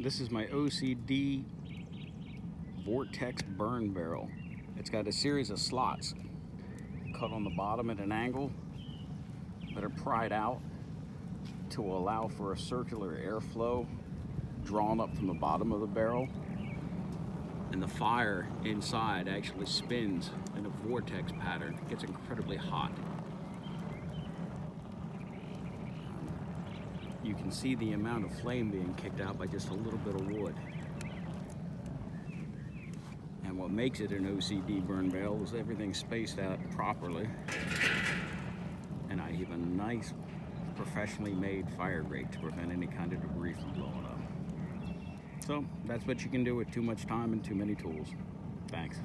This is my OCD Vortex burn barrel. It's got a series of slots cut on the bottom at an angle that are pried out to allow for a circular airflow drawn up from the bottom of the barrel. And the fire inside actually spins in a vortex pattern. It gets incredibly hot. You can see the amount of flame being kicked out by just a little bit of wood. And what makes it an OCD burn barrel is everything's spaced out properly. And I have a nice professionally made fire grate to prevent any kind of debris from blowing up. So that's what you can do with too much time and too many tools. Thanks.